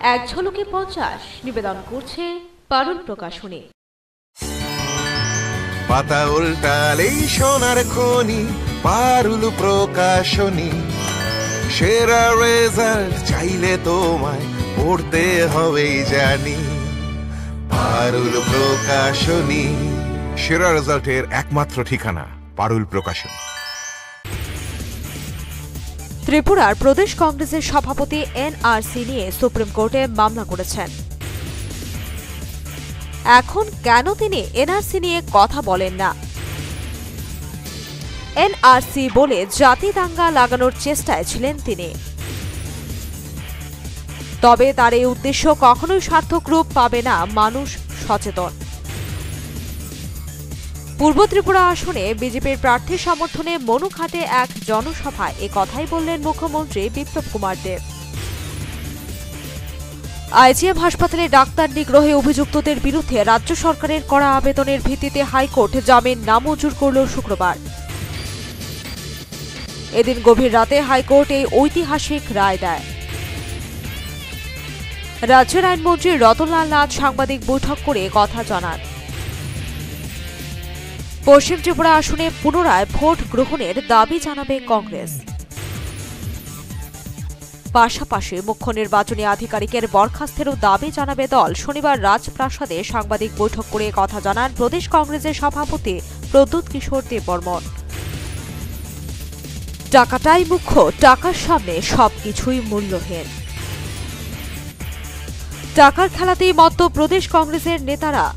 এক ঝলকে 50 নিবেদন করছে পারুল প্রকাশনী। পাতা উল্টালেই সোনার খনি, পারুল প্রকাশনী। সেরা রেজাল্ট চাইলে তোমায় পড়তে হবেই জানি, পারুল প্রকাশনী। সেরা রেজাল্টের একমাত্র ঠিকানা পারুল প্রকাশনী। ত্রিপুরার প্রদেশ কংগ্রেসের সভাপতি এনআরসি নিয়ে সুপ্রিম কোর্টে মামলা করেছেন। এখন কেন তিনি এনআরসি নিয়ে কথা বলেন না? এনআরসি বলে জাতি দাঙ্গা লাগানোর চেষ্টায় ছিলেন তিনি। তবে তার এই উদ্দেশ্য কখনোই সার্থক রূপ পাবে না মানুষ সচেতন। পূর্ব ত্রিপুরা আসনে বিজেপির প্রার্থীর সমর্থনে মনুঘাটে এক জনসভায় এ কথাই বললেন মুখ্যমন্ত্রী বিপ্লব কুমার দেব। আইজিএম হাসপাতালে ডাক্তার নিগ্রহে অভিযুক্তদের বিরুদ্ধে রাজ্য সরকারের করা আবেদনের ভিত্তিতে হাইকোর্ট জামিন নামঞ্জুর করল শুক্রবার। এদিন গভীর রাতে হাইকোর্ট এই ঐতিহাসিক রায় দেয়। রাজ্যের আইনমন্ত্রী রতনলাল নাথ সাংবাদিক বৈঠক করে কথা জানান। পশ্চিম ত্রিপুরা আসনে পুনরায় ভোট গ্রহণের দাবি জানাবে কংগ্রেস। পাশাপাশি মুখ্য নির্বাচনী আধিকারিকের বরখাস্তেরও দাবি জানাবে দল। শনিবার রাজপ্রাসাদে সাংবাদিক বৈঠক করে কথা জানান প্রদেশ কংগ্রেসের সভাপতি প্রদ্যুৎ কিশোর দেববর্মন। টাকাটাই মুখ্য, টাকার সামনে সবকিছুই মূল্যহীন। টাকার খেলাতেই মত্ত প্রদেশ কংগ্রেসের নেতারা।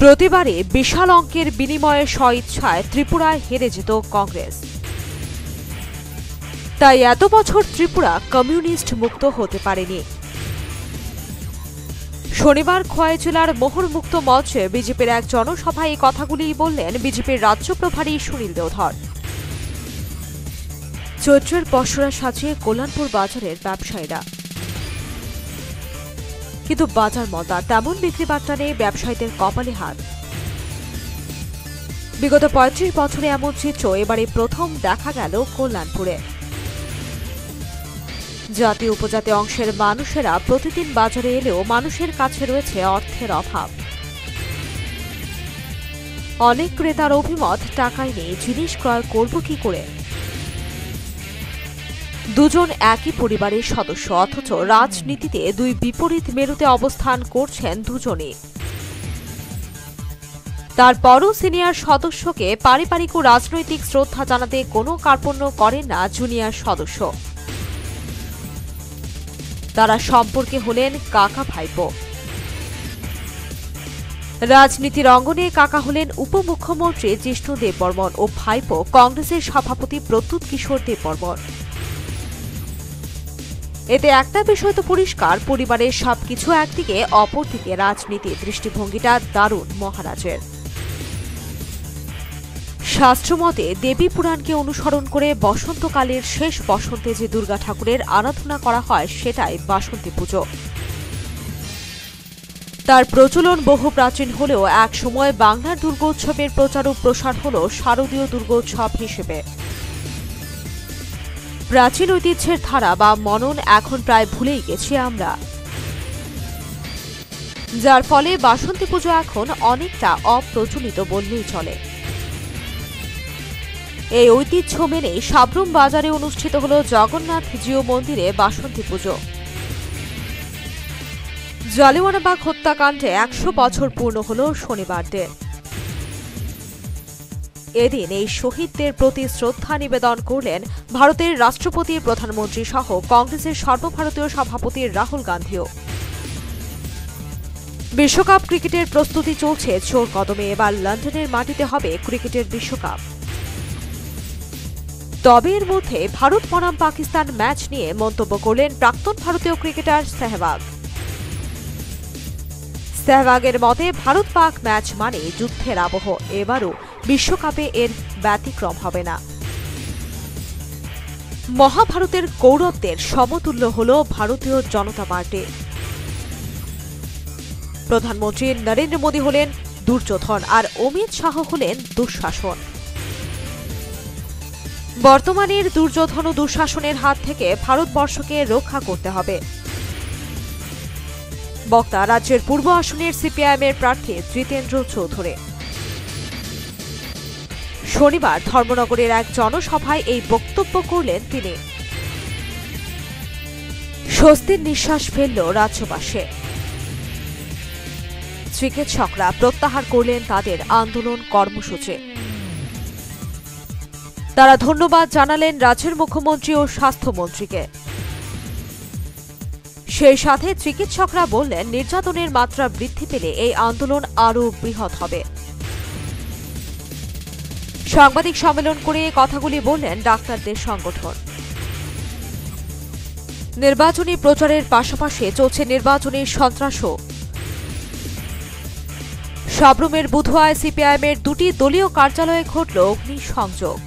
প্রতিবারই বিশাল অঙ্কের বিনিময়ে স্বইচ্ছায় ত্রিপুরায় হেরে যেত কংগ্রেস। তাই এত বছর ত্রিপুরা কমিউনিস্ট মুক্ত হতে পারেনি। শনিবার খোয়াই জেলার মোহরমুক্ত মঞ্চে বিজেপির এক জনসভায় এই কথাগুলি বললেন বিজেপির রাজ্য প্রভারী সুনীল দেওধর। চৈত্রের পসরা সাজিয়ে কল্যাণপুর বাজারের ব্যবসায়ীরা, কিন্তু বাজার মন্দা, তেমন বিক্রি বার্তা নেই, ব্যবসায়ীদের কপালে হাত। বিগত ৩৫ বছরে এমন চিত্র এবারে প্রথম দেখা গেল কল্যাণপুরে। জাতি উপজাতি অংশের মানুষেরা প্রতিদিন বাজারে এলেও মানুষের কাছে রয়েছে অর্থের অভাব। অনেক ক্রেতার অভিমত, টাকায় নেই, জিনিস ক্রয় করব কি করে। দুজন একই পরিবারের সদস্য, অথচ রাজনীতিতে দুই বিপরীত মেরুতে অবস্থান করছেন দুজনই। তারপরও সিনিয়র সদস্যকে পারিবারিক ও রাজনৈতিক শ্রদ্ধা জানাতে কোনো কার্পণ্য করেন না জুনিয়র সদস্য। তারা সম্পর্কে হলেন কাকা ভাইপো। রাজনীতির অঙ্গনে কাকা হলেন উপমুখ্যমন্ত্রী জিষ্ণু দেববর্মন ও ভাইপো কংগ্রেসের সভাপতি প্রদ্যুৎ কিশোর দেববর্মন। এতে একটা বিষয় তো পরিষ্কার, পরিবারের সবকিছু একদিকে, অপরদিকে রাজনীতি। দৃষ্টিভঙ্গিটা দারুণ মহারাজের। শাস্ত্রমতে দেবী পুরাণকে অনুসরণ করে বসন্তকালের শেষ বসন্তে যে দুর্গা ঠাকুরের আরাধনা করা হয় সেটাই বাসন্তী পুজো। তার প্রচলন বহু প্রাচীন হলেও এক সময় বাংলার দুর্গোৎসবের প্রচার ও প্রসার হল শারদীয় দুর্গোৎসব হিসেবে। প্রাচীন ঐতিহ্যের ধারা বা মনন এখন প্রায় ভুলেই গেছি আমরা, যার ফলে বাসন্তী পুজো এখন অনেকটা অপ্রচলিত বললেই চলে। এই ঐতিহ্য মেনে সাবরুম বাজারে অনুষ্ঠিত হল জগন্নাথ জিও মন্দিরে বাসন্তী পুজো। জালিয়ানওয়ালাবাগ হত্যাকাণ্ডে ১০০ বছর পূর্ণ হল শনিবার দিন। এদিন এই শহীদদের প্রতি শ্রদ্ধা নিবেদন করলেন ভারতের রাষ্ট্রপতি, প্রধানমন্ত্রী সহ কংগ্রেসের সর্বভারতীয় সভাপতি রাহুল গান্ধীও। বিশ্বকাপ ক্রিকেটের প্রস্তুতি চলছে জোর কদমে। এবার লন্ডনের মাটিতে হবে ক্রিকেটের বিশ্বকাপ। তবে এর মধ্যে ভারত বনাম পাকিস্তান ম্যাচ নিয়ে মন্তব্য করলেন প্রাক্তন ভারতীয় ক্রিকেটার সেহবাগ। সেহবাগের মতে ভারত পাক ম্যাচ মানে যুদ্ধের আবহ। এবারও বিশ্বকাপে এর ব্যতিক্রম হবে না। মহাভারতের কৌরবদের সমতুল্য হল ভারতীয় জনতা পার্টি। প্রধানমন্ত্রী নরেন্দ্র মোদী হলেন দুর্যোধন আর অমিত শাহ হলেন দুঃশাসন। বর্তমানের দুর্যোধন ও দুঃশাসনের হাত থেকে ভারতবর্ষকে রক্ষা করতে হবে। বক্তা রাজ্যের পূর্ব আসনের সিপিআইএমের প্রার্থী জিতেন্দ্র চৌধুরী। শনিবার ধর্মনগরের এক জনসভায় এই বক্তব্য করলেন তিনি। স্বস্তির নিঃশ্বাস ফেলল রাজ্যবাসী। চিকিৎসকরা প্রত্যাহার করলেন তাদের আন্দোলন কর্মসূচি। তারা ধন্যবাদ জানালেন রাজ্যের মুখ্যমন্ত্রী ও স্বাস্থ্যমন্ত্রীকে। সেই সাথে চিকিৎসকরা বললেন, নির্যাতনের মাত্রা বৃদ্ধি পেলে এই আন্দোলন আরও বৃহৎ হবে। সাংবাদিক সম্মেলন করে কথাগুলি বললেন ডাক্তারদের সংগঠন। নির্বাচনী প্রচারের পাশাপাশি চলছে নির্বাচনী সন্ত্রাসও। সাবরুমের বুধুয়ায় সিপিআইএমের দুটি দলীয় কার্যালয়ে ঘটল অগ্নিসংযোগ।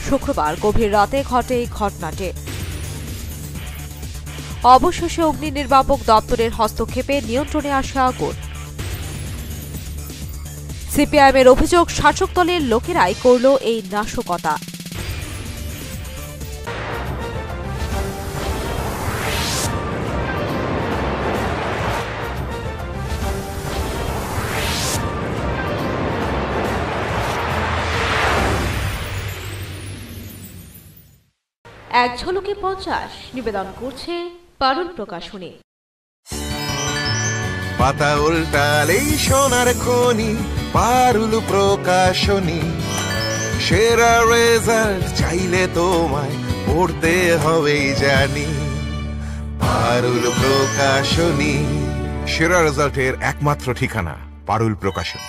শুক্রবার গভীর রাতে ঘটে এই ঘটনাটি। অবশেষে অগ্নি নির্বাপক দপ্তরের হস্তক্ষেপে নিয়ন্ত্রণে আসে আগুন। সিপিআইএমের অভিযোগ, শাসক দলের লোকেরাই করল এই নাশকতা। এক ঝলকে 50 নিবেদন করছে পারুল প্রকাশনী। পাতা উল্টালেই সোনার খনি, পারুল প্রকাশনী। সেরা রেজাল্ট চাইলে তোমায় পড়তে হবেই জানি, পারুল প্রকাশনী। সেরা রেজাল্টের একমাত্র ঠিকানা পারুল প্রকাশনী।